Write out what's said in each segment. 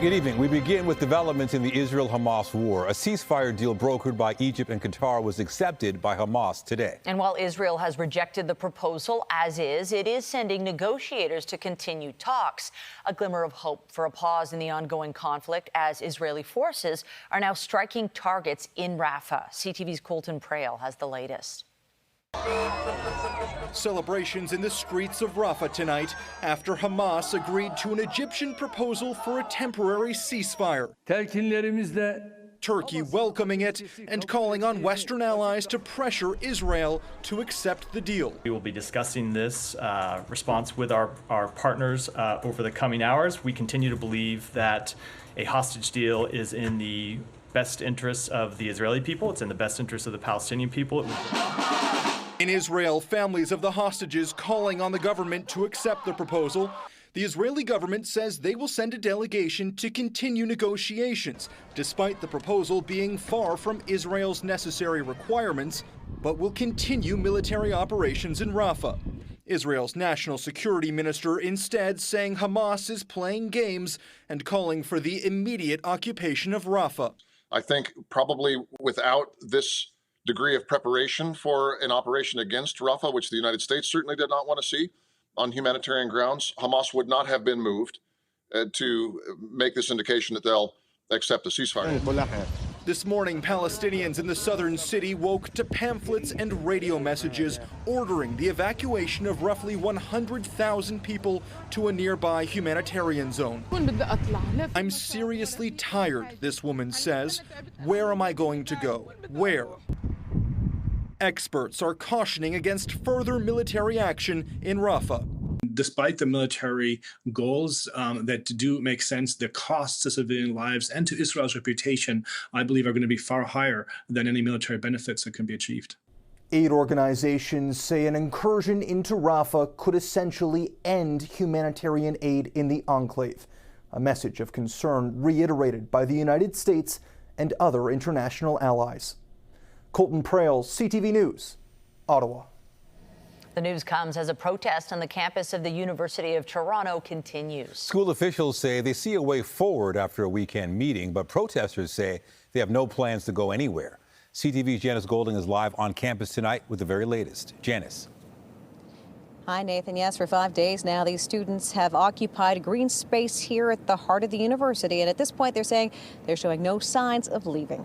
Good evening. We begin with developments in the Israel-Hamas war. A ceasefire deal brokered by Egypt and Qatar was accepted by Hamas today. And while Israel has rejected the proposal as is, it is sending negotiators to continue talks. A glimmer of hope for a pause in the ongoing conflict as Israeli forces are now striking targets in Rafah. CTV's Colton Prale has the latest. Celebrations in the streets of Rafah tonight after Hamas agreed to an Egyptian proposal for a temporary ceasefire. Turkey welcoming it and calling on Western allies to pressure Israel to accept the deal. We will be discussing this response with our partners over the coming hours. We continue to believe that a hostage deal is in the best interests of the Israeli people. It's in the best interest of the Palestinian people. In Israel, families of the hostages calling on the government to accept the proposal. The Israeli government says they will send a delegation to continue negotiations, despite the proposal being far from Israel's necessary requirements, but will continue military operations in Rafah. Israel's national security minister instead saying Hamas is playing games and calling for the immediate occupation of Rafah. I think probably without this degree of preparation for an operation against Rafah, which the United States certainly did not want to see on humanitarian grounds, Hamas would not have been moved to make this indication that they'll accept a ceasefire. This morning, Palestinians in the southern city woke to pamphlets and radio messages ordering the evacuation of roughly 100,000 people to a nearby humanitarian zone. I'm seriously tired, this woman says. Where am I going to go? Where? Experts are cautioning against further military action in Rafah. Despite the military goals that do make sense, the costs to civilian lives and to Israel's reputation, I believe, are going to be far higher than any military benefits that can be achieved. Aid organizations say an incursion into Rafah could essentially end humanitarian aid in the enclave. A message of concern reiterated by the United States and other international allies. Colton Prale, CTV News, Ottawa. The news comes as a protest on the campus of the University of Toronto continues. School officials say they see a way forward after a weekend meeting, but protesters say they have no plans to go anywhere. CTV's Janice Golding is live on campus tonight with the very latest. Janice. Hi, Nathan. Yes, for 5 days now, these students have occupied a green space here at the heart of the university. And at this point, they're saying they're showing no signs of leaving.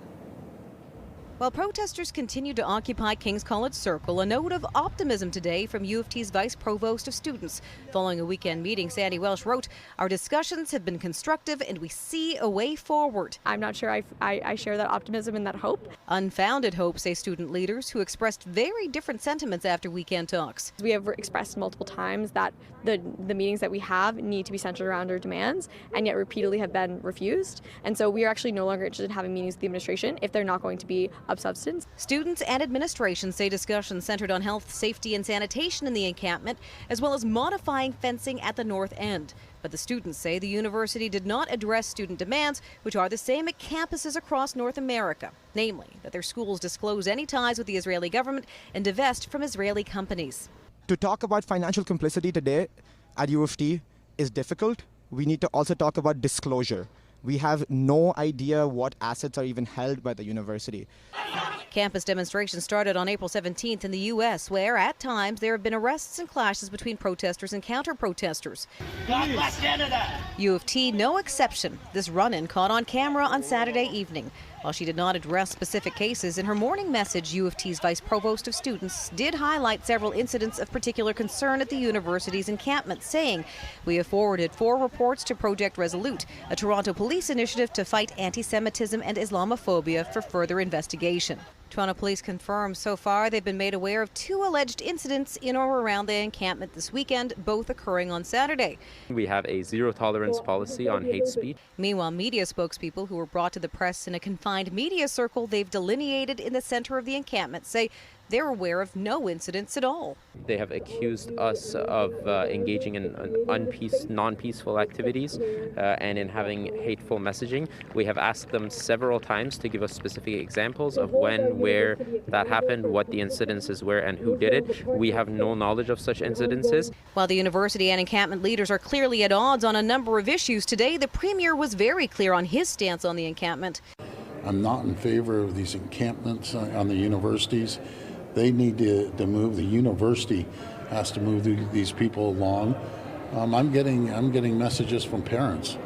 While protesters continue to occupy King's College Circle, a note of optimism today from U of T's Vice Provost of Students. Following a weekend meeting, Sandy Welsh wrote, "Our discussions have been constructive and we see a way forward." I'm not sure I share that optimism and that hope. Unfounded hope, say student leaders, who expressed very different sentiments after weekend talks. We have expressed multiple times that the meetings that we have need to be centered around our demands, and yet repeatedly have been refused. And so we are actually no longer interested in having meetings with the administration if they're not going to be of substance. Students and administration say discussions centered on health, safety and sanitation in the encampment, as well as modifying fencing at the north end. But the students say the university did not address student demands, which are the same at campuses across North America, namely that their schools disclose any ties with the Israeli government and divest from Israeli companies. To talk about financial complicity today at U of T is difficult. We need to also talk about disclosure. We have no idea what assets are even held by the university. Campus demonstrations started on April 17th in the U.S., where at times there have been arrests and clashes between protesters and counter-protesters. God bless Canada! U of T, no exception. This run-in caught on camera on Saturday evening. While she did not address specific cases, in her morning message, U of T's Vice Provost of Students did highlight several incidents of particular concern at the university's encampment, saying, "We have forwarded 4 reports to Project Resolute, a Toronto police initiative to fight anti-Semitism and Islamophobia, for further investigation." Toronto police confirm so far they've been made aware of 2 alleged incidents in or around the encampment this weekend, both occurring on Saturday. We have a zero-tolerance policy on hate speech. Meanwhile, media spokespeople who were brought to the press in a confined media circle they've delineated in the center of the encampment say they're aware of no incidents at all. They have accused us of engaging in non-peaceful activities and in having hateful messaging. We have asked them several times to give us specific examples of when, where that happened, what the incidences were, and who did it. We have no knowledge of such incidences. While the university and encampment leaders are clearly at odds on a number of issues today, the Premier was very clear on his stance on the encampment. I'm not in favor of these encampments on the universities. They need to move. The university has to move these people along. I'm getting messages from parents,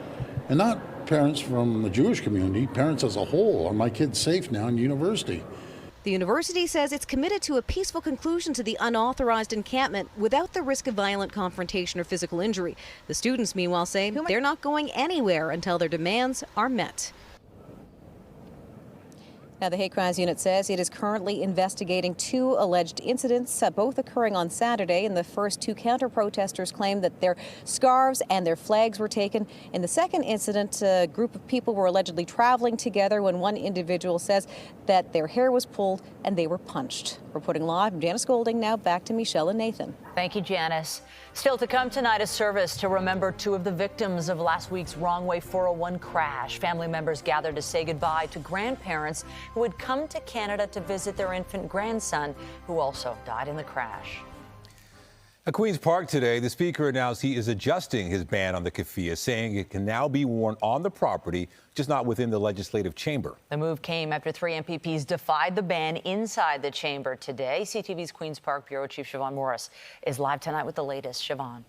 and not parents from the Jewish community, parents as a whole. Are my kids safe now in university? The university says it's committed to a peaceful conclusion to the unauthorized encampment without the risk of violent confrontation or physical injury. The students, meanwhile, say they're not going anywhere until their demands are met. Now, the Hate Crimes Unit says it is currently investigating 2 alleged incidents, both occurring on Saturday. In the first, 2 counter-protesters claimed that their scarves and their flags were taken. In the second incident, a group of people were allegedly traveling together when one individual says that their hair was pulled and they were punched. Reporting live, I'm Janice Golding. Now back to Michelle and Nathan. Thank you, Janice. Still to come tonight, a service to remember 2 of the victims of last week's Wrong Way 401 crash. Family members gathered to say goodbye to grandparents who had come to Canada to visit their infant grandson, who also died in the crash. At Queen's Park today, the Speaker announced he is adjusting his ban on the keffiyeh, saying it can now be worn on the property, just not within the legislative chamber. The move came after 3 MPPs defied the ban inside the chamber today. CTV's Queen's Park Bureau Chief Siobhan Morris is live tonight with the latest. Siobhan.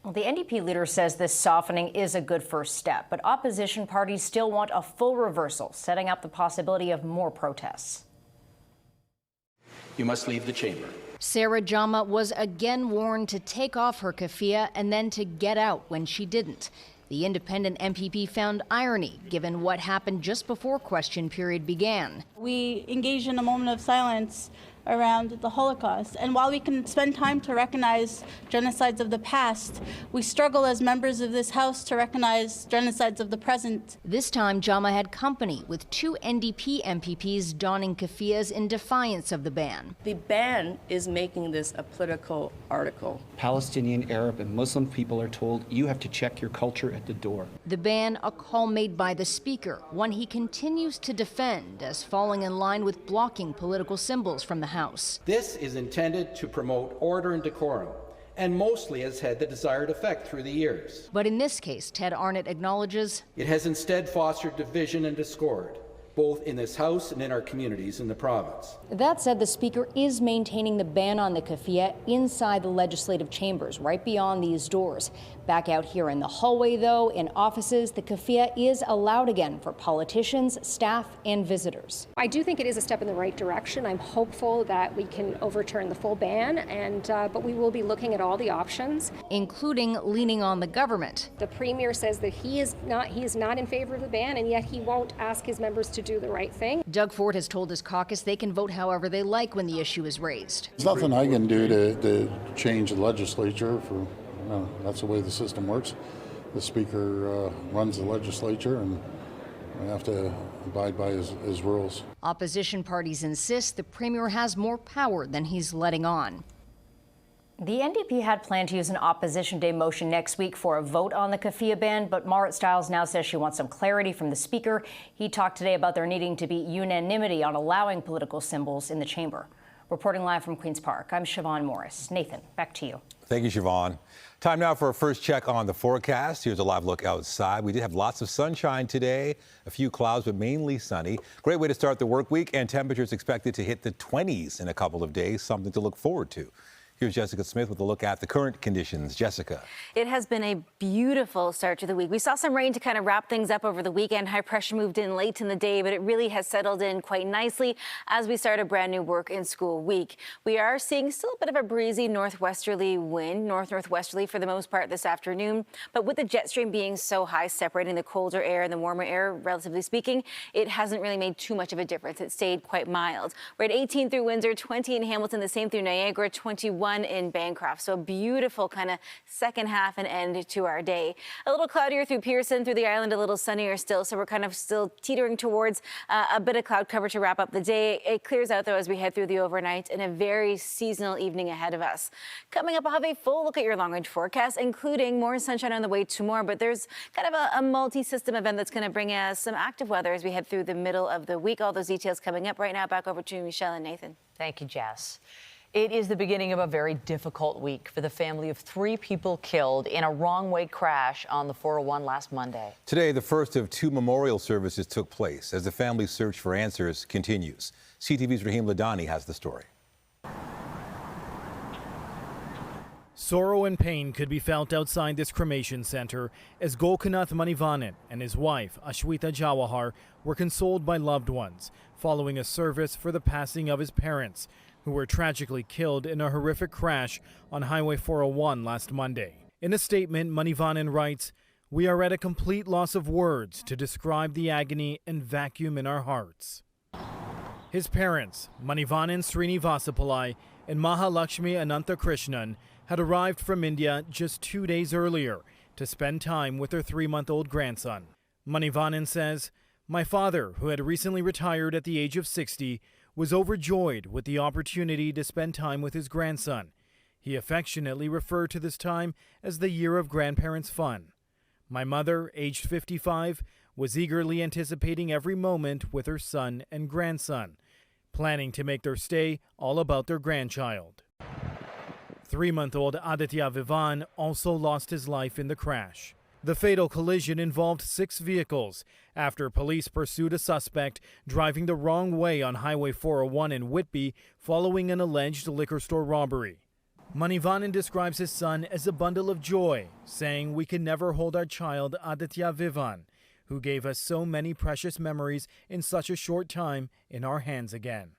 Well, the NDP leader says this softening is a good first step, but opposition parties still want a full reversal, setting up the possibility of more protests. You must leave the chamber. Sarah Jama was again warned to take off her keffiyeh and then to get out when she didn't. The independent MPP found irony, given what happened just before question period began. We engaged in a moment of silence around the Holocaust. And while we can spend time to recognize genocides of the past, we struggle as members of this House to recognize genocides of the present. This time, Jama had company with 2 NDP MPPs donning keffiyehs in defiance of the ban. The ban is making this a political article. Palestinian, Arab, and Muslim people are told you have to check your culture at the door. The ban, a call made by the Speaker, one he continues to defend as falling in line with blocking political symbols from the House. This is intended to promote order and decorum, and mostly has had the desired effect through the years. But in this case, Ted Arnott acknowledges it has instead fostered division and discord, both in this House and in our communities in the province. That said, the Speaker is maintaining the ban on the keffiyeh inside the legislative chambers, right beyond these doors. Back out here in the hallway, though, in offices, the keffiyeh is allowed again for politicians, staff, and visitors. I do think it is a step in the right direction. I'm hopeful that we can overturn the full ban, but we will be looking at all the options, including leaning on the government. The Premier says that he is not in favor of the ban, and yet he won't ask his members to do the right thing. Doug Ford has told his caucus they can vote however they like when the issue is raised. There's nothing I can do to change the legislature. That's the way the system works. The Speaker runs the legislature, and we have to abide by his rules. Opposition parties insist the Premier has more power than he's letting on. The NDP had planned to use an Opposition Day motion next week for a vote on the keffiyeh ban, but Marit Stiles now says she wants some clarity from the Speaker. He talked today about there needing to be unanimity on allowing political symbols in the chamber. Reporting live from Queen's Park, I'm Siobhan Morris. Nathan, back to you. Thank you, Siobhan. Time now for a first check on the forecast. Here's a live look outside. We did have lots of sunshine today, a few clouds, but mainly sunny. Great way to start the work week, and temperatures expected to hit the 20s in a couple of days, something to look forward to. Here's Jessica Smith with a look at the current conditions. Jessica. It has been a beautiful start to the week. We saw some rain to kind of wrap things up over the weekend. High pressure moved in late in the day, but it really has settled in quite nicely as we start a brand new work and school week. We are seeing still a bit of a breezy northwesterly wind, northwesterly for the most part this afternoon. But with the jet stream being so high, separating the colder air and the warmer air, relatively speaking, it hasn't really made too much of a difference. It stayed quite mild. We're at 18 through Windsor, 20 in Hamilton, the same through Niagara, 21 1 in Bancroft. So a beautiful kind of second half and end to our day. A little cloudier through Pearson, through the island, a little sunnier still. So we're kind of still teetering towards a bit of cloud cover to wrap up the day. It clears out, though, as we head through the overnight, and a very seasonal evening ahead of us. Coming up, I'll have a full look at your long-range forecast, including more sunshine on the way tomorrow. But there's kind of a multi-system event that's going to bring us some active weather as we head through the middle of the week. All those details coming up right now. Back over to Michelle and Nathan. Thank you, Jess. It is the beginning of a very difficult week for the family of 3 people killed in a wrong-way crash on the 401 last Monday. Today, the first of 2 memorial services took place as the family's search for answers continues. CTV's Rahim Ladani has the story. Sorrow and pain could be felt outside this cremation center as Golkanath Manivanan and his wife, Ashwita Jawahar, were consoled by loved ones following a service for the passing of his parents, who were tragically killed in a horrific crash on Highway 401 last Monday. In a statement, Manivanan writes, "We are at a complete loss of words to describe the agony and vacuum in our hearts." His parents, Manivanan Srinivasapillai and Mahalakshmi Ananthakrishnan, had arrived from India just 2 days earlier to spend time with their 3-month-old grandson. Manivanan says, "My father, who had recently retired at the age of 60, was overjoyed with the opportunity to spend time with his grandson. He affectionately referred to this time as the year of grandparents' fun. My mother, aged 55, was eagerly anticipating every moment with her son and grandson, planning to make their stay all about their grandchild." 3-month-old Aditya Vivan also lost his life in the crash. The fatal collision involved 6 vehicles after police pursued a suspect driving the wrong way on Highway 401 in Whitby following an alleged liquor store robbery. Manivanan describes his son as a bundle of joy, saying, "We can never hold our child Aditya Vivan, who gave us so many precious memories in such a short time, in our hands again.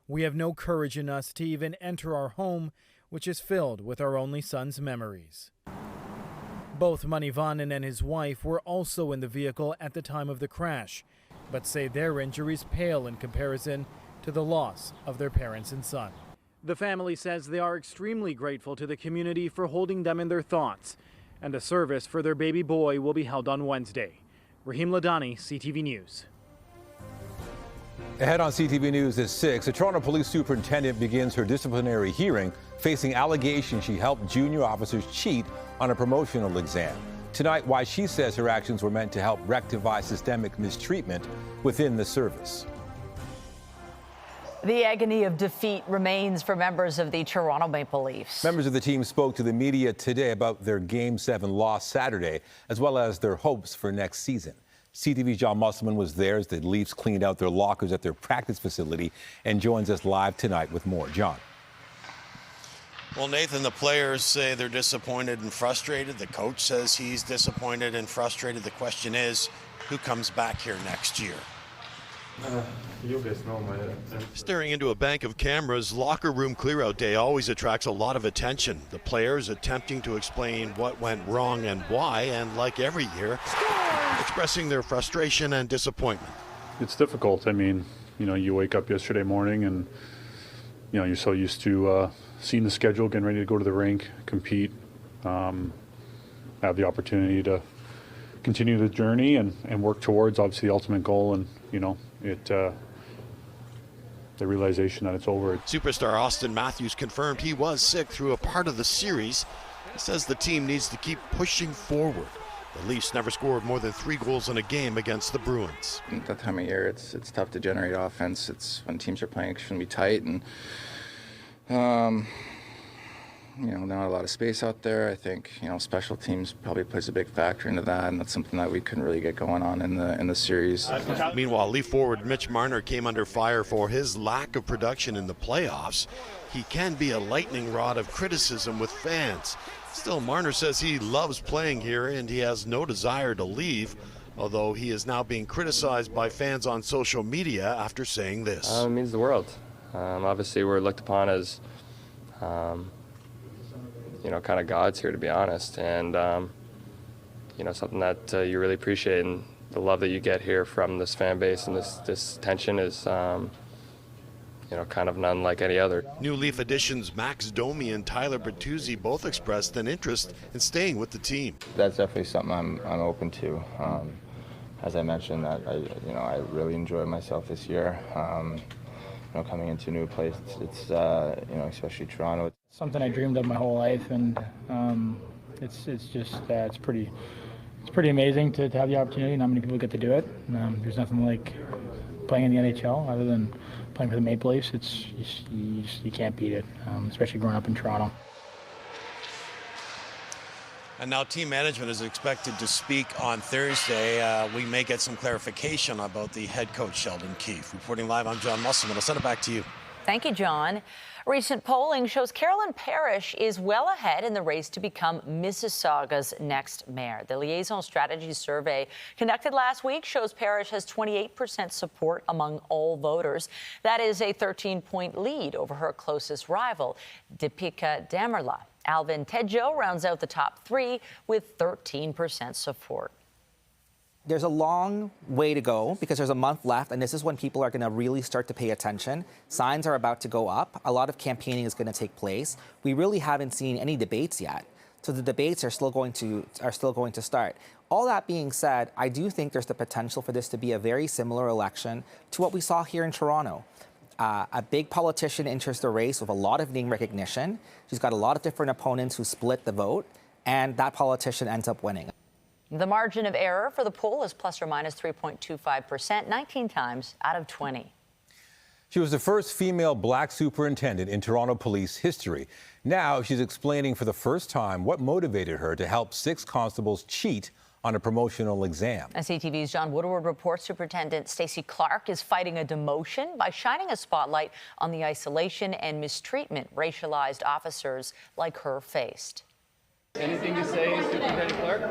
We have no courage in us to even enter our home, which is filled with our only son's memories." Both Manivanan and his wife were also in the vehicle at the time of the crash, but say their injuries pale in comparison to the loss of their parents and son. The family says they are extremely grateful to the community for holding them in their thoughts, and a service for their baby boy will be held on Wednesday. Rahim Ladani, CTV News. Ahead on CTV News at 6, a Toronto police superintendent begins her disciplinary hearing facing allegations she helped junior officers cheat on a promotional exam. Tonight, why she says her actions were meant to help rectify systemic mistreatment within the service. The agony of defeat remains for members of the Toronto Maple Leafs. Members of the team spoke to the media today about their Game 7 loss Saturday, as well as their hopes for next season. CTV's John Musselman was there as the Leafs cleaned out their lockers at their practice facility and joins us live tonight with more. John. Well, Nathan, the players say they're disappointed and frustrated. The coach says he's disappointed and frustrated. The question is, who comes back here next year? You guys know my Staring into a bank of cameras, locker room clear-out day always attracts a lot of attention. The players attempting to explain what went wrong and why, and like every year, expressing their frustration and disappointment. It's difficult. I mean, you wake up yesterday morning and, you're so used to seeing the schedule, getting ready to go to the rink, compete, have the opportunity to continue the journey and work towards, obviously, the ultimate goal. And, the realization that it's over. Superstar Austin Matthews confirmed he was sick through a part of the series. He says the team needs to keep pushing forward. The Leafs never scored more than 3 goals in a game against the Bruins. At that time of year, it's tough to generate offense. It's when teams are playing extremely tight and not a lot of space out there. I think special teams probably plays a big factor into that, and that's something that we couldn't really get going on in the series. Meanwhile, Leaf forward Mitch Marner came under fire for his lack of production in the playoffs. He can be a lightning rod of criticism with fans. Still, Marner says he loves playing here and he has no desire to leave, although he is now being criticized by fans on social media after saying this. It means the world. Obviously, we're looked upon as kind of gods here, to be honest, and something that you really appreciate, and the love that you get here from this fan base and this attention is kind of none like any other. New Leaf additions Max Domi and Tyler Bertuzzi both expressed an interest in staying with the team. That's definitely something I'm open to. As I mentioned, that I really enjoyed myself this year. Coming into a new place, it's especially Toronto. Something I dreamed of my whole life, and it's pretty amazing to have the opportunity. Not many people get to do it. There's nothing like playing in the NHL other than playing for the Maple Leafs. You can't beat it, especially growing up in Toronto. And now team management is expected to speak on Thursday. We may get some clarification about the head coach, Sheldon Keefe. Reporting live, I'm John Musselman. I'll send it back to you. Thank you, John. Recent polling shows Carolyn Parrish is well ahead in the race to become Mississauga's next mayor. The Liaison Strategy Survey conducted last week shows Parrish has 28% support among all voters. That is a 13-point lead over her closest rival, Deepika Damerla. Alvin Tedjo rounds out the top three with 13% support. There's a long way to go because there's a month left, and this is when people are going to really start to pay attention. Signs are about to go up. A lot of campaigning is going to take place. We really haven't seen any debates yet, so the debates are still going to start. All that being said, I do think there's the potential for this to be a very similar election to what we saw here in Toronto. A big politician enters the race with a lot of name recognition. She's got a lot of different opponents who split the vote, and that politician ends up winning. The margin of error for the poll is plus or minus 3.25%, 19 times out of 20. She was the first female black superintendent in Toronto police history. Now she's explaining for the first time what motivated her to help 6 constables cheat on a promotional exam. As CTV's John Woodward reports, Superintendent Stacy Clark is fighting a demotion by shining a spotlight on the isolation and mistreatment racialized officers like her faced. Anything to say, Superintendent Clark?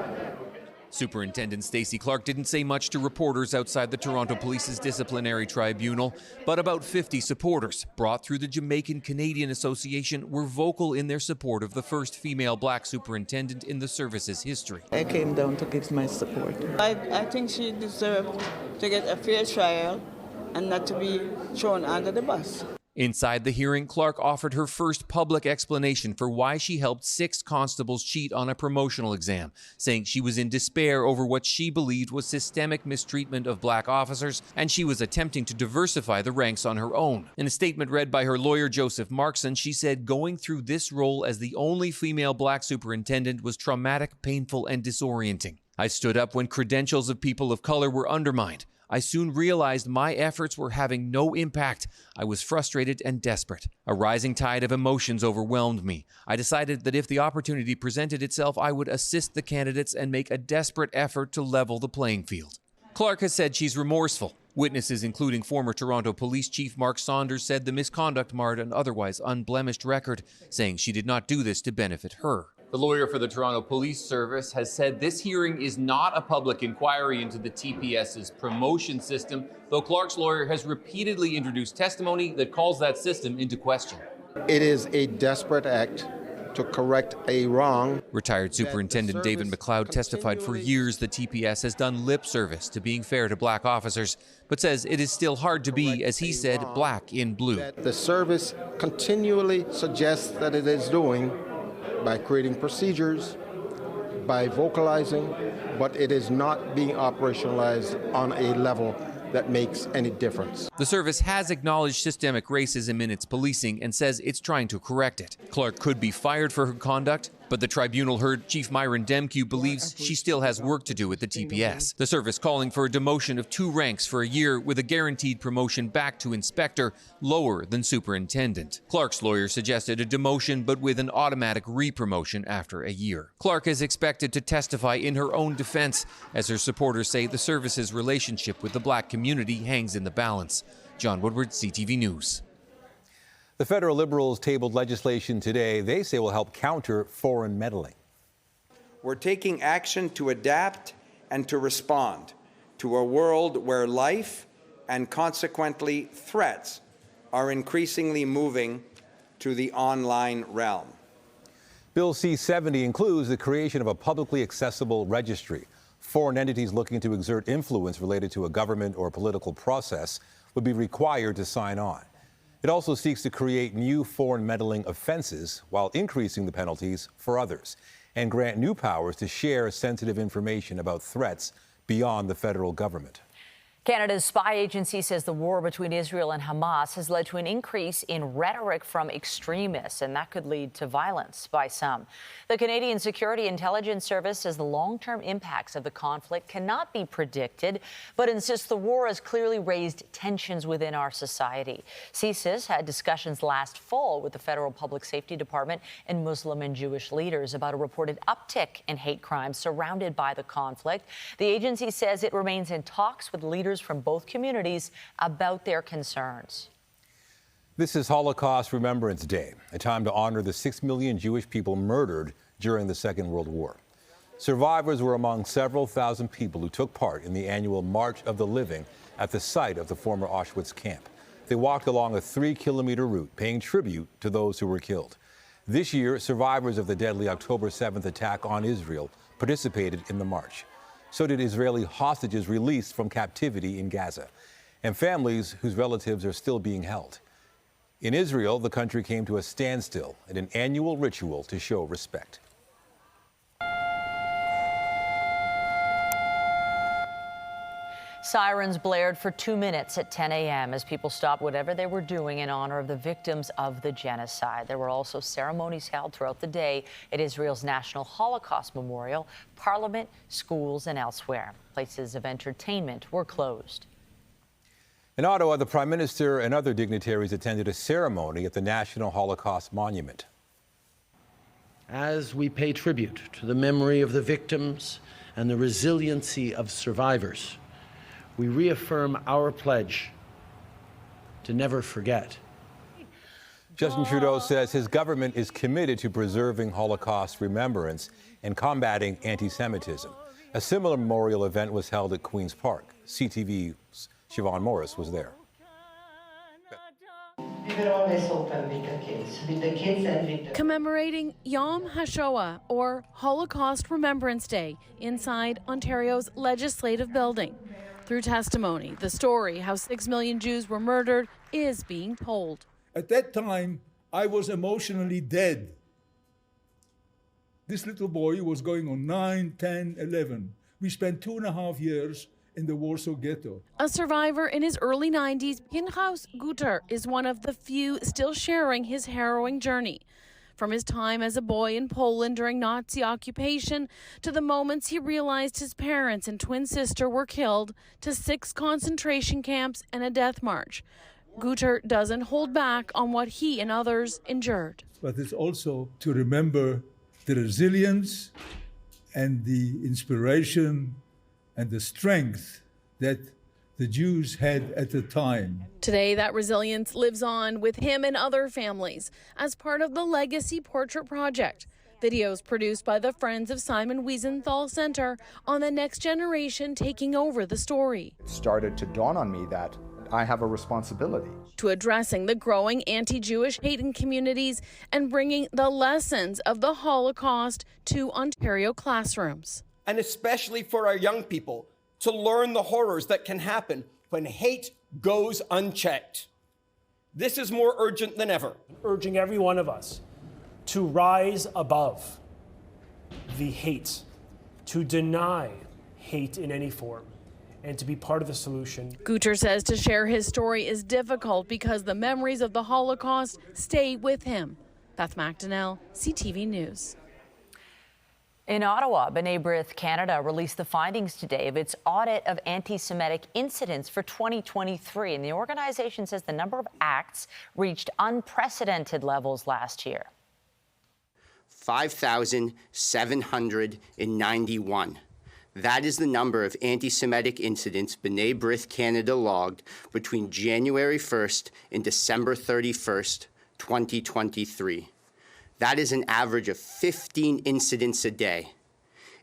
Superintendent Stacy Clark didn't say much to reporters outside the Toronto Police's disciplinary tribunal, but about 50 supporters brought through the Jamaican Canadian Association were vocal in their support of the first female black superintendent in the service's history. I came down to give my support. I think she deserved to get a fair trial and not to be thrown under the bus. Inside the hearing, Clark offered her first public explanation for why she helped 6 constables cheat on a promotional exam, saying she was in despair over what she believed was systemic mistreatment of black officers, and she was attempting to diversify the ranks on her own. In a statement read by her lawyer, Joseph Markson, she said going through this role as the only female black superintendent was traumatic, painful, and disorienting. I stood up when credentials of people of color were undermined. I soon realized my efforts were having no impact. I was frustrated and desperate. A rising tide of emotions overwhelmed me. I decided that if the opportunity presented itself, I would assist the candidates and make a desperate effort to level the playing field. Clark has said she's remorseful. Witnesses, including former Toronto Police Chief Mark Saunders, said the misconduct marred an otherwise unblemished record, saying she did not do this to benefit her. The lawyer for the Toronto Police Service has said this hearing is not a public inquiry into the TPS's promotion system, though Clark's lawyer has repeatedly introduced testimony that calls that system into question. It is a desperate act to correct a wrong. Retired Superintendent David McLeod testified for years the TPS has done lip service to being fair to black officers, but says it is still hard to be, as he said, black in blue. The service continually suggests that it is doing by creating procedures, by vocalizing, but it is not being operationalized on a level that makes any difference. The service has acknowledged systemic racism in its policing and says it's trying to correct it. Clark could be fired for her conduct, but the tribunal heard Chief Myron Demkew believes she still has work to do at the TPS. The service calling for a demotion of 2 ranks for a year with a guaranteed promotion back to inspector, lower than superintendent. Clark's lawyer suggested a demotion but with an automatic re-promotion after a year. Clark is expected to testify in her own defense, as her supporters say the service's relationship with the black community hangs in the balance. John Woodward, CTV News. The federal Liberals tabled legislation today they say will help counter foreign meddling. We're taking action to adapt and to respond to a world where life and consequently threats are increasingly moving to the online realm. Bill C-70 includes the creation of a publicly accessible registry. Foreign entities looking to exert influence related to a government or political process would be required to sign on. It also seeks to create new foreign meddling offenses while increasing the penalties for others and grant new powers to share sensitive information about threats beyond the federal government. Canada's spy agency says the war between Israel and Hamas has led to an increase in rhetoric from extremists, and that could lead to violence by some. The Canadian Security Intelligence Service says the long-term impacts of the conflict cannot be predicted, but insists the war has clearly raised tensions within our society. CSIS had discussions last fall with the Federal Public Safety Department and Muslim and Jewish leaders about a reported uptick in hate crimes surrounded by the conflict. The agency says it remains in talks with leaders from both communities about their concerns. This is Holocaust Remembrance Day, a time to honor the 6 million Jewish people murdered during the Second World War. Survivors were among several thousand people who took part in the annual March of the Living at the site of the former Auschwitz camp. They walked along a 3-kilometer route, paying tribute to those who were killed. This year, survivors of the deadly October 7th attack on Israel participated in the march. So did Israeli hostages released from captivity in Gaza, and families whose relatives are still being held. In Israel, the country came to a standstill in an annual ritual to show respect. Sirens blared for 2 minutes at 10 a.m. as people stopped whatever they were doing in honor of the victims of the genocide. There were also ceremonies held throughout the day at Israel's National Holocaust Memorial, Parliament, schools, and elsewhere. Places of entertainment were closed. In Ottawa, the Prime Minister and other dignitaries attended a ceremony at the National Holocaust Monument. As we pay tribute to the memory of the victims and the resiliency of survivors, we reaffirm our pledge to never forget. Justin Trudeau says his government is committed to preserving Holocaust remembrance and combating anti-Semitism. A similar memorial event was held at Queen's Park. CTV's Siobhan Morris was there. We were always open with the kids and with the... Commemorating Yom HaShoah, or Holocaust Remembrance Day, inside Ontario's Legislative Building. Through testimony, the story how 6 million Jews were murdered is being told. At that time, I was emotionally dead. This little boy was going on 9, 10, 11. We spent 2.5 years in the Warsaw Ghetto. A survivor in his early 90s, Pinchas Guter is one of the few still sharing his harrowing journey. From his time as a boy in Poland during Nazi occupation to the moments he realized his parents and twin sister were killed, to 6 concentration camps and a death march. Guter doesn't hold back on what he and others endured. But it's also to remember the resilience and the inspiration and the strength that the Jews had at the time. Today, that resilience lives on with him and other families as part of the Legacy Portrait Project. Videos produced by the Friends of Simon Wiesenthal Center on the next generation taking over the story. It started to dawn on me that I have a responsibility to addressing the growing anti-Jewish hate in communities and bringing the lessons of the Holocaust to Ontario classrooms. And especially for our young people, to learn the horrors that can happen when hate goes unchecked. This is more urgent than ever. Urging every one of us to rise above the hate, to deny hate in any form, and to be part of the solution. Guter says to share his story is difficult because the memories of the Holocaust stay with him. Beth McDonnell, CTV News. In Ottawa, B'nai B'rith Canada released the findings today of its audit of anti-Semitic incidents for 2023. And the organization says the number of acts reached unprecedented levels last year. 5,791. That is the number of anti-Semitic incidents B'nai B'rith Canada logged between January 1st and December 31st, 2023. That is an average of 15 incidents a day.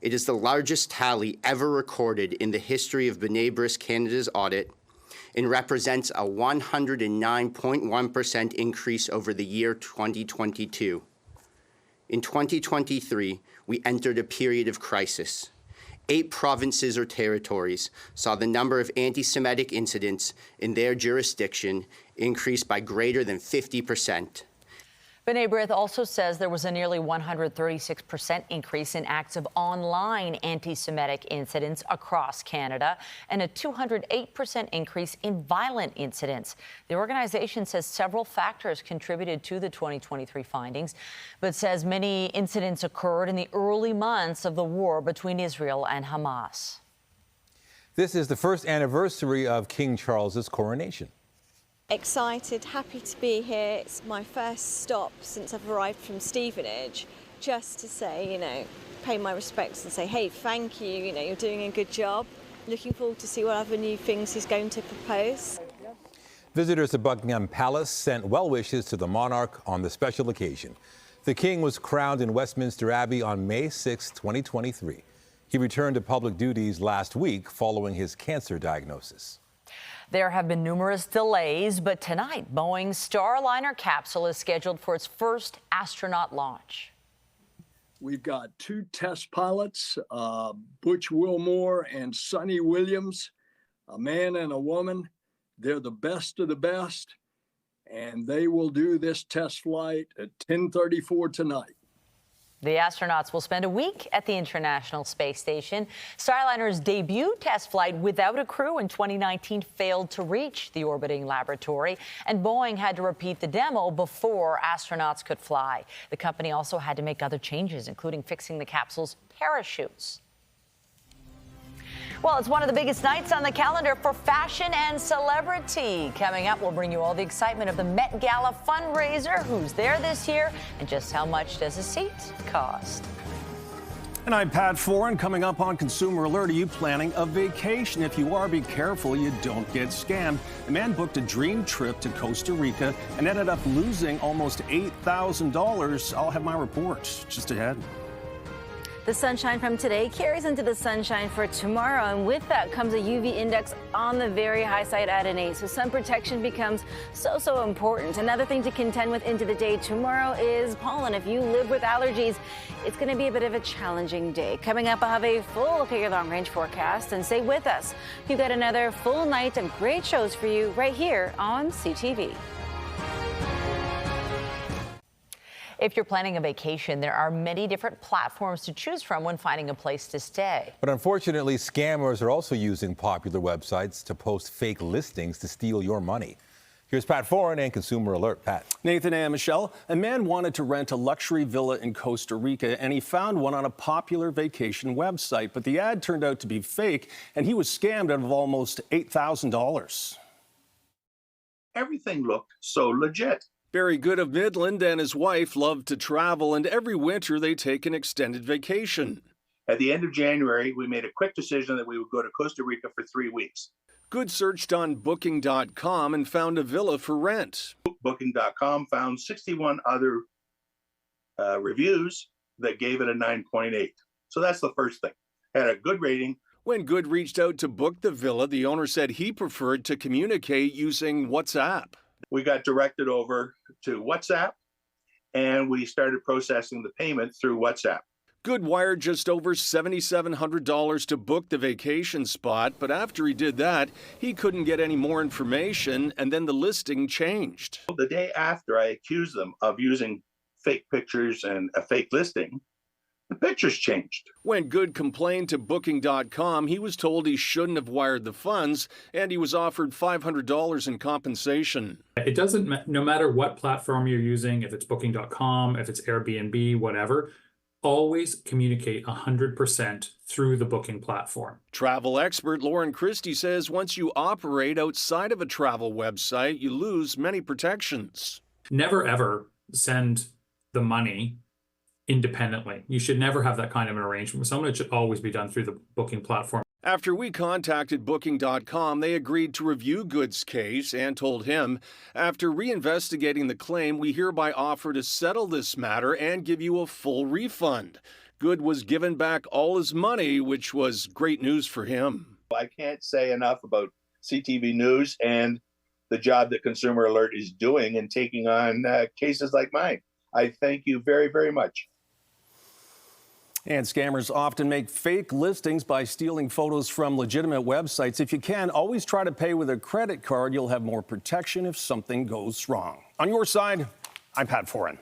It is the largest tally ever recorded in the history of B'nai B'rith Canada's audit and represents a 109.1% increase over the year 2022. In 2023, we entered a period of crisis. 8 provinces or territories saw the number of anti-Semitic incidents in their jurisdiction increased by greater than 50%. B'nai B'rith also says there was a nearly 136% increase in acts of online anti-Semitic incidents across Canada and a 208% increase in violent incidents. The organization says several factors contributed to the 2023 findings, but says many incidents occurred in the early months of the war between Israel and Hamas. This is the first anniversary of King Charles's coronation. Excited, happy to be here. It's my first stop since I've arrived from Stevenage, just to say, pay my respects and say, hey, thank you, you're doing a good job. Looking forward to see what other new things he's going to propose. Visitors to Buckingham Palace sent well wishes to the monarch on the special occasion. The king was crowned in Westminster Abbey on May 6, 2023. He returned to public duties last week following his cancer diagnosis. There have been numerous delays, but tonight, Boeing Starliner capsule is scheduled for its first astronaut launch. We've got 2 test pilots, Butch Wilmore and Sonny Williams, a man and a woman. They're the best of the best, and they will do this test flight at 10:34 tonight. The astronauts will spend a week at the International Space Station. Starliner's debut test flight without a crew in 2019 failed to reach the orbiting laboratory, and Boeing had to repeat the demo before astronauts could fly. The company also had to make other changes, including fixing the capsule's parachutes. Well, it's one of the biggest nights on the calendar for fashion and celebrity. Coming up, we'll bring you all the excitement of the Met Gala fundraiser, who's there this year, and just how much does a seat cost. And I'm Pat Foran. Coming up on Consumer Alert, are you planning a vacation? If you are, be careful you don't get scammed. A man booked a dream trip to Costa Rica and ended up losing almost $8,000. I'll have my report just ahead. The sunshine from today carries into the sunshine for tomorrow, and with that comes a UV index on the very high side at an 8. So sun protection becomes so important. Another thing to contend with into the day tomorrow is pollen. If you live with allergies, it's going to be a bit of a challenging day. Coming up, I'll have a full look at your long-range forecast, and stay with us. We've got another full night of great shows for you right here on CTV. If you're planning a vacation, there are many different platforms to choose from when finding a place to stay. But unfortunately, scammers are also using popular websites to post fake listings to steal your money. Here's Pat Foran and Consumer Alert. Pat. Nathan and Michelle, a man wanted to rent a luxury villa in Costa Rica, and he found one on a popular vacation website. But the ad turned out to be fake, and he was scammed out of almost $8,000. Everything looked so legit. Barry Good of Midland and his wife love to travel, and every winter they take an extended vacation. At the end of January, we made a quick decision that we would go to Costa Rica for 3 weeks. Good searched on Booking.com and found a villa for rent. Booking.com found 61 other reviews that gave it a 9.8. So that's the first thing. Had a good rating. When Good reached out to book the villa, the owner said he preferred to communicate using WhatsApp. We got directed over to WhatsApp, and we started processing the payment through WhatsApp. Good wired just over $7,700 to book the vacation spot, but after he did that, he couldn't get any more information, and then the listing changed. The day after I accused them of using fake pictures and a fake listing, the pictures changed. When Good complained to Booking.com, he was told he shouldn't have wired the funds, and he was offered $500 in compensation. It doesn't, no matter what platform you're using, if it's Booking.com, if it's Airbnb, whatever, always communicate 100% through the booking platform. Travel expert Lauren Christie says once you operate outside of a travel website, you lose many protections. Never, ever send the money independently. You should never have that kind of an arrangement with someone. It should always be done through the booking platform. After we contacted Booking.com, they agreed to review Good's case and told him, after reinvestigating the claim, we hereby offer to settle this matter and give you a full refund. Good was given back all his money, which was great news for him. I can't say enough about CTV News and the job that Consumer Alert is doing in taking on cases like mine. I thank you very, very much. And scammers often make fake listings by stealing photos from legitimate websites. If you can, always try to pay with a credit card. You'll have more protection if something goes wrong. On your side, I'm Pat Foran.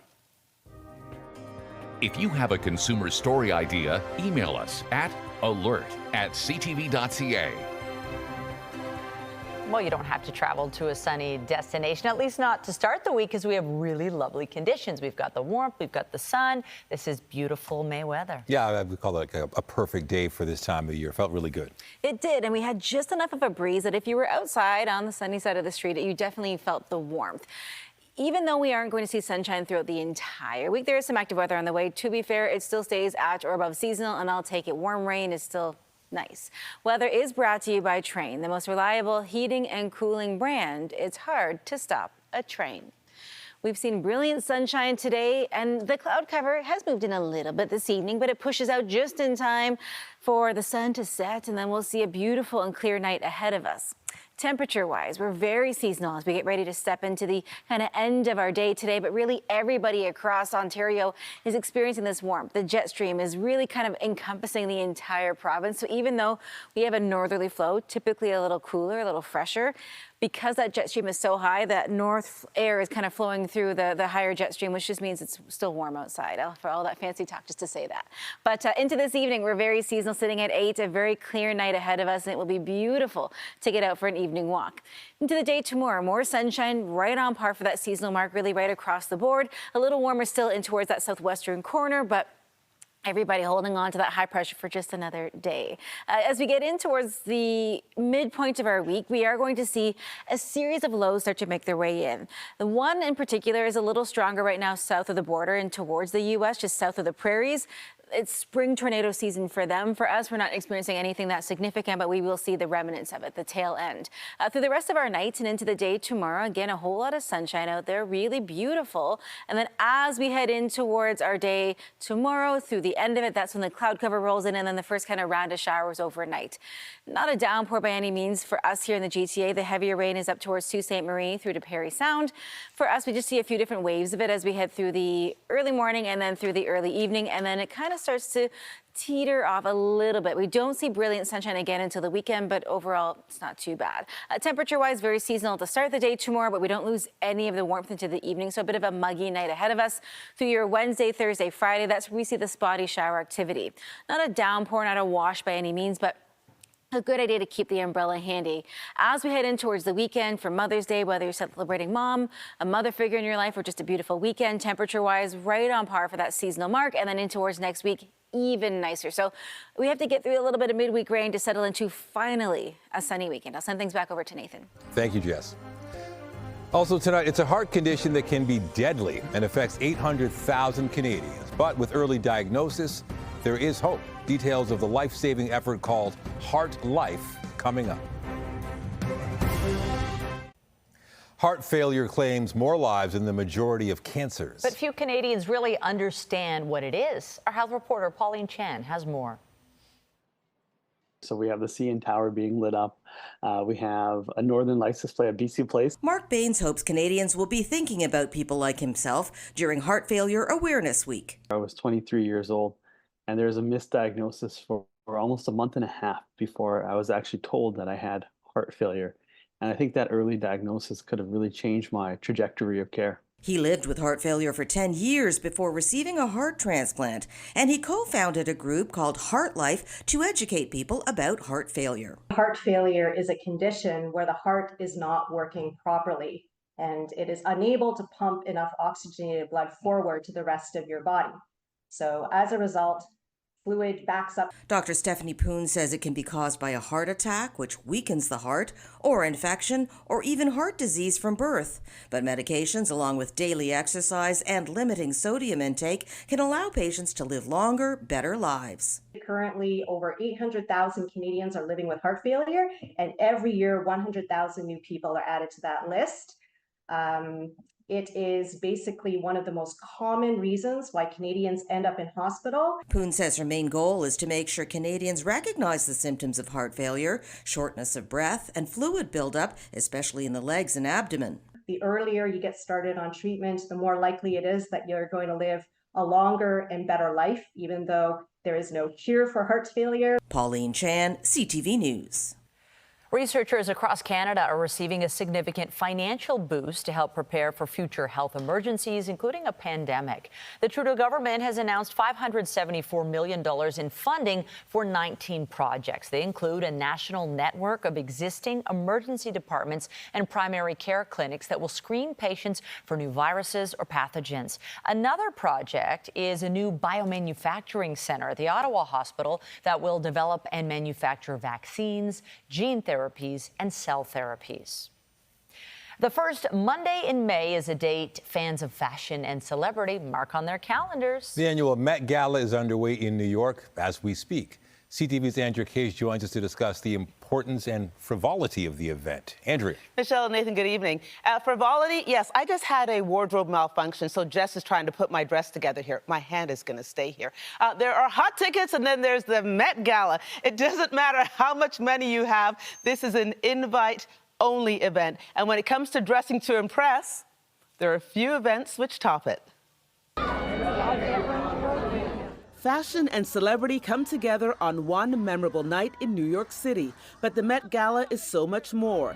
If you have a consumer story idea, email us at alert@ctv.ca. Well, you don't have to travel to a sunny destination, at least not to start the week, because we have really lovely conditions. We've got the warmth, we've got the sun. This is beautiful May weather. Yeah, I would call it like a perfect day for this time of year. Felt really good. It did, and we had just enough of a breeze that if you were outside on the sunny side of the street, you definitely felt the warmth. Even though we aren't going to see sunshine throughout the entire week, there is some active weather on the way. To be fair, it still stays at or above seasonal, and I'll take it. Warm rain is still nice. Weather is brought to you by Train, the most reliable heating and cooling brand. It's hard to stop a train. We've seen brilliant sunshine today, and the cloud cover has moved in a little bit this evening, but it pushes out just in time for the sun to set, and then we'll see a beautiful and clear night ahead of us. Temperature-wise, we're very seasonal as we get ready to step into the kind of end of our day today, but really everybody across Ontario is experiencing this warmth. The jet stream is really kind of encompassing the entire province. So even though we have a northerly flow, typically a little cooler, a little fresher, because that jet stream is so high, that north air is kind of flowing through the higher jet stream, which just means it's still warm outside. For all that fancy talk, just to say that. But into this evening, we're very seasonal, sitting at 8, a very clear night ahead of us, and it will be beautiful to get out for an evening walk. Into the day tomorrow, more sunshine, right on par for that seasonal mark, really right across the board. A little warmer still in towards that southwestern corner, but everybody holding on to that high pressure for just another day. As we get in towards the midpoint of our week, we are going to see a series of lows start to make their way in. The one in particular is a little stronger right now south of the border and towards the U.S., just south of the prairies. It's spring tornado season for them. For us, we're not experiencing anything that significant, but we will see the remnants of it, the tail end. Through the rest of our night and into the day tomorrow, again, a whole lot of sunshine out there, really beautiful. And then as we head in towards our day tomorrow, through the end of it, that's when the cloud cover rolls in, and then the first kind of round of showers overnight. Not a downpour by any means for us here in the GTA. The heavier rain is up towards Sault Ste. Marie through to Parry Sound. For us, we just see a few different waves of it as we head through the early morning and then through the early evening, and then it kind of starts to teeter off a little bit. We don't see brilliant sunshine again until the weekend, but overall, it's not too bad. Temperature-wise, very seasonal to start the day tomorrow, but we don't lose any of the warmth into the evening, so a bit of a muggy night ahead of us. Through your Wednesday, Thursday, Friday, that's where we see the spotty shower activity. Not a downpour, not a wash by any means, but a good idea to keep the umbrella handy. As we head in towards the weekend for Mother's Day, whether you're celebrating mom, a mother figure in your life, or just a beautiful weekend, temperature-wise, right on par for that seasonal mark, and then in towards next week, even nicer. So we have to get through a little bit of midweek rain to settle into finally a sunny weekend. I'll send things back over to Nathan. Thank you, Jess. Also tonight, it's a heart condition that can be deadly and affects 800,000 Canadians. But with early diagnosis, there is hope. Details of the life-saving effort called Heart Life coming up. Heart failure claims more lives than the majority of cancers. But few Canadians really understand what it is. Our health reporter Pauline Chan has more. So we have the CN Tower being lit up. We have a Northern Lights display at BC Place. Mark Baines hopes Canadians will be thinking about people like himself during Heart Failure Awareness Week. I was 23 years old, and there was a misdiagnosis for almost a month and a half before I was actually told that I had heart failure. And I think that early diagnosis could have really changed my trajectory of care. He lived with heart failure for 10 years before receiving a heart transplant, and he co-founded a group called Heart Life to educate people about heart failure. Heart failure is a condition where the heart is not working properly, and it is unable to pump enough oxygenated blood forward to the rest of your body. So as a result, fluid backs up. Dr. Stephanie Poon says it can be caused by a heart attack, which weakens the heart, or infection, or even heart disease from birth. But medications, along with daily exercise and limiting sodium intake, can allow patients to live longer, better lives. Currently, over 800,000 Canadians are living with heart failure, and every year 100,000 new people are added to that list. It is basically one of the most common reasons why Canadians end up in hospital. Poon says her main goal is to make sure Canadians recognize the symptoms of heart failure, shortness of breath, and fluid buildup, especially in the legs and abdomen. The earlier you get started on treatment, the more likely it is that you're going to live a longer and better life, even though There is no cure for heart failure. Pauline Chan, CTV News. Researchers across Canada are receiving a significant financial boost to help prepare for future health emergencies, including a pandemic. The Trudeau government has announced $574 million in funding for 19 projects. They include a national network of existing emergency departments and primary care clinics that will screen patients for new viruses or pathogens. Another project is a new biomanufacturing center at the Ottawa Hospital that will develop and manufacture vaccines, gene therapies, and cell therapies. The first Monday in May is a date fans of fashion and celebrity mark on their calendars. The annual Met Gala is underway in New York as we speak. CTV's Andrea Case joins us to discuss the importance and frivolity of the event. Andrea. Michelle and Nathan, good evening. Frivolity, yes, I just had a wardrobe malfunction, so Jess is trying to put my dress together here. My hand is going to stay here. There are hot tickets, and then there's the Met Gala. It doesn't matter how much money you have. This is an invite-only event. And when it comes to dressing to impress, there are a few events which top it. Fashion and celebrity come together on one memorable night in New York City, but the Met Gala is so much more.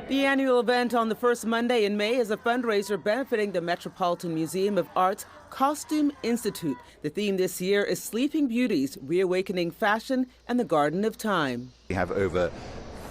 The annual event on the first Monday in May is a fundraiser benefiting the Metropolitan Museum of Art's Costume Institute. The theme this year is Sleeping Beauties, Reawakening Fashion and the Garden of Time. We have over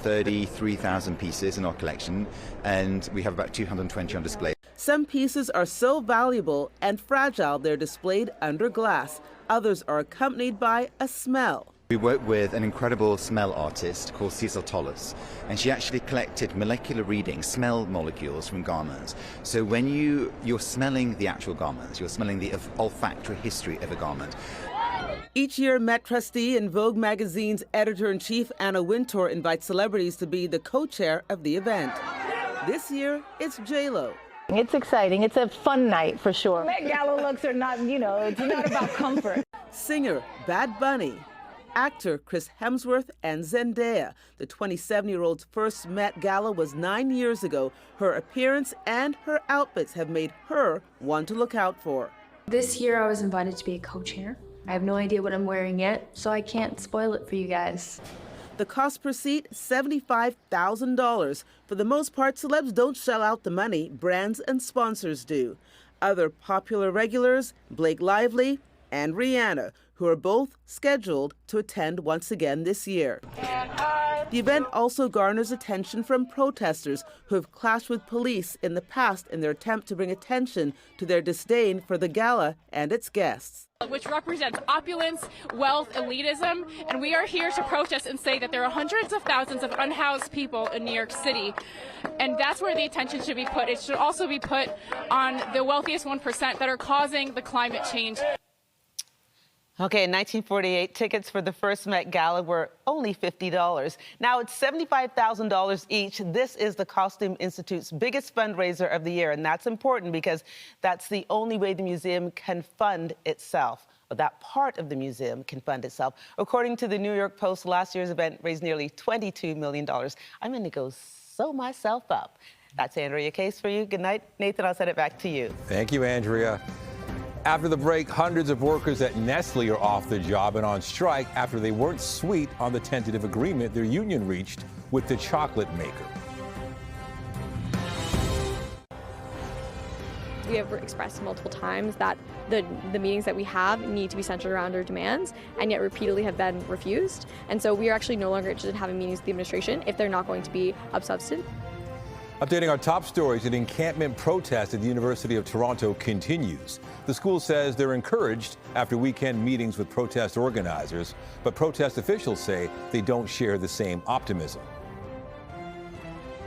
33,000 pieces in our collection, and we have about 220 on display. Some pieces are so valuable and fragile they're displayed under glass. Others are accompanied by a smell. We worked with an incredible smell artist called Cecil Tollis, and she actually collected molecular readings, smell molecules from garments. So when you're smelling the actual garments, you're smelling the olfactory history of a garment. Each year, Met trustee and Vogue magazine's editor-in-chief Anna Wintour invites celebrities to be the co-chair of the event. This year, it's J-Lo. It's exciting. It's a fun night for sure. Met Gala looks are not, it's not about comfort. Singer Bad Bunny, actor Chris Hemsworth, and Zendaya. The 27-year-old's first Met Gala was 9 years ago. Her appearance and her outfits have made her one to look out for. This year I was invited to be a co-chair. I have no idea what I'm wearing yet, so I can't spoil it for you guys. The cost per seat, $75,000. For the most part, celebs don't shell out the money, brands and sponsors do. Other popular regulars, Blake Lively and Rihanna, who are both scheduled to attend once again this year. The event also garners attention from protesters who have clashed with police in the past in their attempt to bring attention to their disdain for the gala and its guests. Which represents opulence, wealth, elitism, and we are here to protest and say that there are hundreds of thousands of unhoused people in New York City, and that's where the attention should be put. It should also be put on the wealthiest 1% that are causing the climate change. Okay, in 1948, tickets for the first Met Gala were only $50. Now it's $75,000 each. This is the Costume Institute's biggest fundraiser of the year, and that's important because that's the only way the museum can fund itself. Or that part of the museum can fund itself. According to the New York Post, last year's event raised nearly $22 million. I'm going to go sew myself up. That's Andrea Case for you. Good night. Nathan, I'll send it back to you. Thank you, Andrea. After the break, hundreds of workers at Nestle are off the job and on strike after they weren't sweet on the tentative agreement their union reached with the chocolate maker. We have expressed multiple times that the meetings that we have need to be centered around our demands, and yet repeatedly have been refused. And so we are actually no longer interested in having meetings with the administration if they're not going to be of substance. Updating our top stories, an encampment protest at the University of Toronto continues. The school says they're encouraged after weekend meetings with protest organizers, but protest officials say they don't share the same optimism.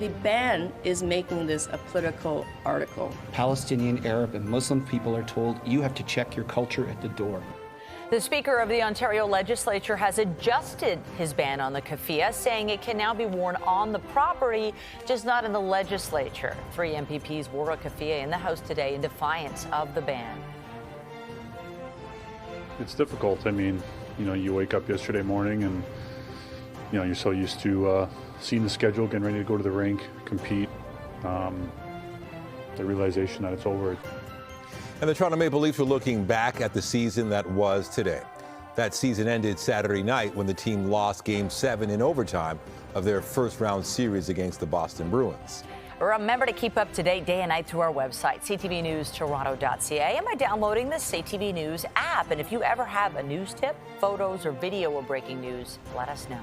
The ban is making this a political article. Palestinian, Arab, and Muslim people are told you have to check your culture at the door. The Speaker of the Ontario Legislature has adjusted his ban on the keffiyeh, saying it can now be worn on the property, just not in the legislature. 3 MPPs wore a keffiyeh in the House today in defiance of the ban. It's difficult. I mean, you wake up yesterday morning and, you're so used to seeing the schedule, getting ready to go to the rink, compete, the realization that it's over. And the Toronto Maple Leafs are looking back at the season that was today. That season ended Saturday night when the team lost Game 7 in overtime of their first-round series against the Boston Bruins. Remember to keep up to date day and night through our website, ctvnewstoronto.ca, and by downloading the CTV News app. And if you ever have a news tip, photos, or video of breaking news, let us know.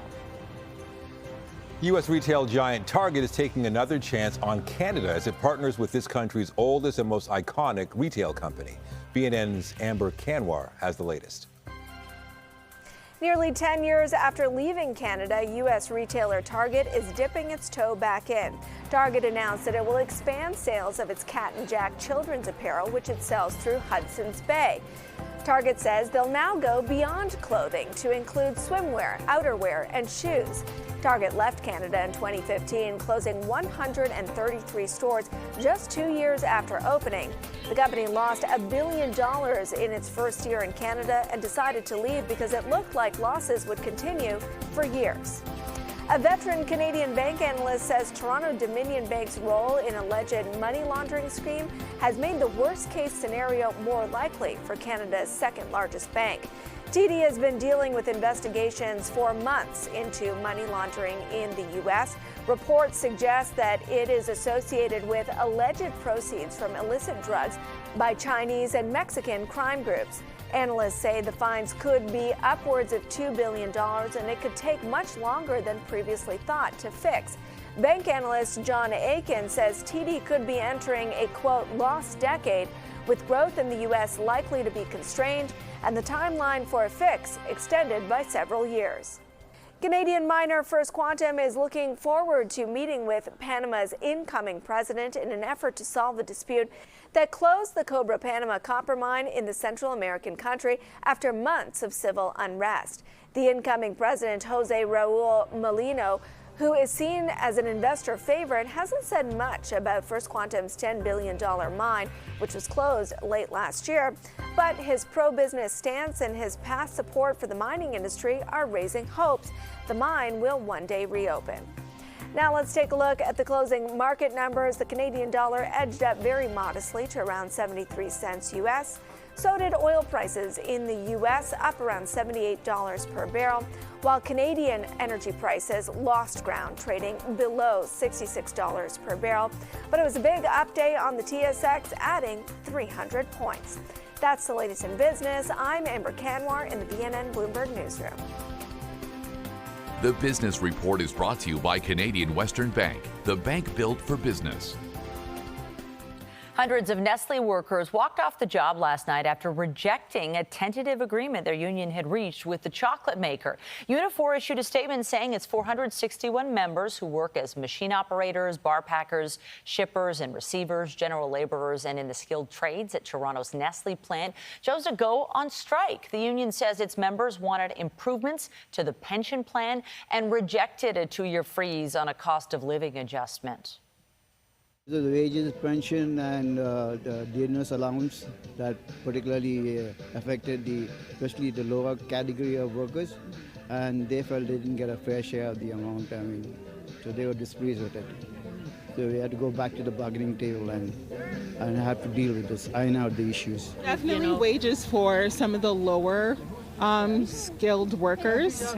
U.S. retail giant Target is taking another chance on Canada as it partners with this country's oldest and most iconic retail company. BNN's Amber Kanwar has the latest. Nearly 10 years after leaving Canada, U.S. retailer Target is dipping its toe back in. Target announced that it will expand sales of its Cat and Jack children's apparel, which it sells through Hudson's Bay. Target says they'll now go beyond clothing to include swimwear, outerwear, and shoes. Target left Canada in 2015, closing 133 stores just 2 years after opening. The company lost $1 billion in its first year in Canada and decided to leave because it looked like losses would continue for years. A veteran Canadian bank analyst says Toronto Dominion Bank's role in alleged money laundering scheme has made the worst-case scenario more likely for Canada's second-largest bank. TD has been dealing with investigations for months into money laundering in the U.S. Reports suggest that it is associated with alleged proceeds from illicit drugs by Chinese and Mexican crime groups. Analysts say the fines could be upwards of $2 billion, and it could take much longer than previously thought to fix. Bank analyst John Aiken says TD could be entering a, quote, lost decade, with growth in the U.S. likely to be constrained and the timeline for a fix extended by several years. Canadian miner First Quantum is looking forward to meeting with Panama's incoming president in an effort to solve the dispute that closed the Cobre Panama copper mine in the Central American country after months of civil unrest. The incoming president, Jose Raul Molino, who is seen as an investor favorite, hasn't said much about First Quantum's $10 billion mine, which was closed late last year. But his pro-business stance and his past support for the mining industry are raising hopes the mine will one day reopen. Now let's take a look at the closing market numbers. The Canadian dollar edged up very modestly to around 73 cents U.S. So did oil prices in the U.S., up around $78 per barrel, while Canadian energy prices lost ground, trading below $66 per barrel. But it was a big up day on the TSX, adding 300 points. That's the latest in business. I'm Amber Kanwar in the BNN Bloomberg Newsroom. The Business Report is brought to you by Canadian Western Bank, the bank built for business. Hundreds of Nestle workers walked off the job last night after rejecting a tentative agreement their union had reached with the chocolate maker. Unifor issued a statement saying its 461 members who work as machine operators, bar packers, shippers and receivers, general laborers, and in the skilled trades at Toronto's Nestle plant chose to go on strike. The union says its members wanted improvements to the pension plan and rejected a 2-year freeze on a cost of living adjustment. The wages, pension, and the dearness allowance that particularly affected especially the lower category of workers, and they felt they didn't get a fair share of the amount. So they were displeased with it. So we had to go back to the bargaining table and have to deal with this, iron out the issues. Definitely wages for some of the lower skilled workers.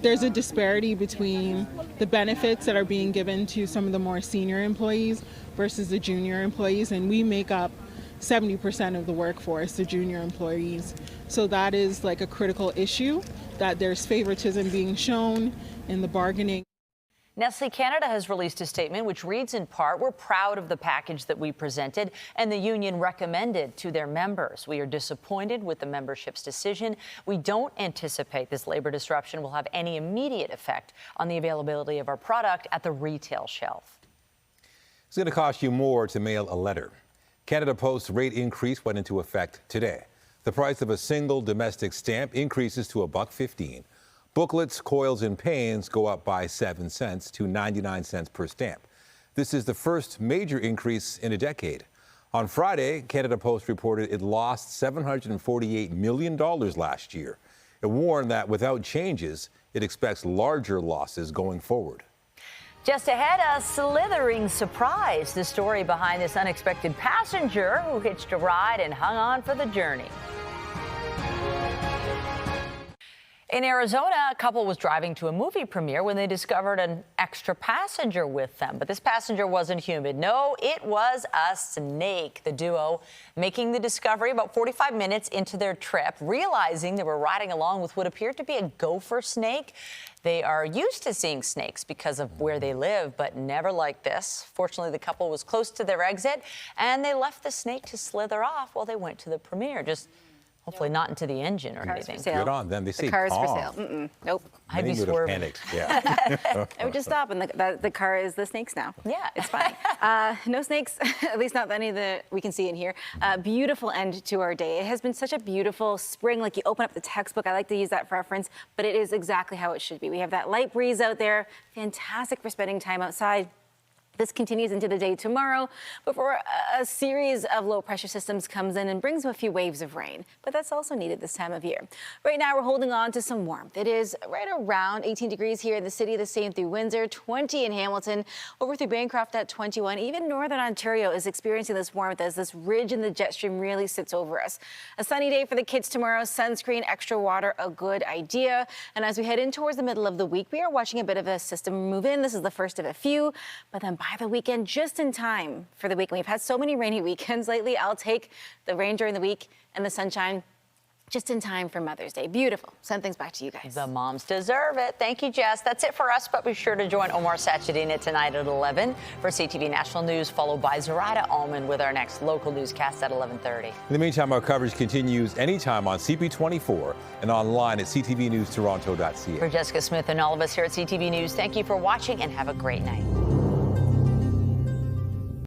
There's a disparity between the benefits that are being given to some of the more senior employees versus the junior employees, and we make up 70% of the workforce, the junior employees. So that is like a critical issue, that there's favoritism being shown in the bargaining. Nestle Canada has released a statement which reads in part, "We're proud of the package that we presented and the union recommended to their members. We are disappointed with the membership's decision. We don't anticipate this labor disruption will have any immediate effect on the availability of our product at the retail shelf." It's going to cost you more to mail a letter. Canada Post's rate increase went into effect today. The price of a single domestic stamp increases to $1.15. Booklets, coils, and panes go up by 7 cents to 99 cents per stamp. This is the first major increase in a decade. On Friday, Canada Post reported it lost $748 million last year. It warned that without changes, it expects larger losses going forward. Just ahead, a slithering surprise. The story behind this unexpected passenger who hitched a ride and hung on for the journey. In Arizona, a couple was driving to a movie premiere when they discovered an extra passenger with them. But this passenger wasn't human. No, it was a snake. The duo making the discovery about 45 minutes into their trip, realizing they were riding along with what appeared to be a gopher snake. They are used to seeing snakes because of where they live, but never like this. Fortunately, the couple was close to their exit, and they left the snake to slither off while they went to the premiere. Just hopefully not into the engine or anything. Good on them. They say The car's calm. for sale. Nope. I'd be Many would have swerving. panicked. Yeah. I would just stop, and the car is the snakes now. Yeah. It's fine. No snakes, at least not any that we can see in here. Beautiful end to our day. It has been such a beautiful spring. Like, you open up the textbook. I like to use that for reference, but it is exactly how it should be. We have that light breeze out there. Fantastic for spending time outside. This continues into the day tomorrow before a series of low-pressure systems comes in and brings a few waves of rain. But that's also needed this time of year. Right now, we're holding on to some warmth. It is right around 18 degrees here in the city, the same through Windsor, 20 in Hamilton, over through Bancroft at 21. Even Northern Ontario is experiencing this warmth as this ridge in the jet stream really sits over us. A sunny day for the kids tomorrow. Sunscreen, extra water, a good idea. And as we head in towards the middle of the week, we are watching a bit of a system move in. This is the first of a few, but then by the weekend, just in time for the weekend. We've had so many rainy weekends lately. I'll take the rain during the week and the sunshine just in time for Mother's Day. Beautiful. Send things back to you guys. The moms deserve it. Thank you, Jess. That's it for us, but be sure to join Omar Sachedina tonight at 11 for CTV National News, followed by Zarada Allman with our next local newscast at 11:30. In the meantime, our coverage continues anytime on CP24 and online at ctvnewstoronto.ca. For Jessica Smith and all of us here at CTV News, thank you for watching and have a great night.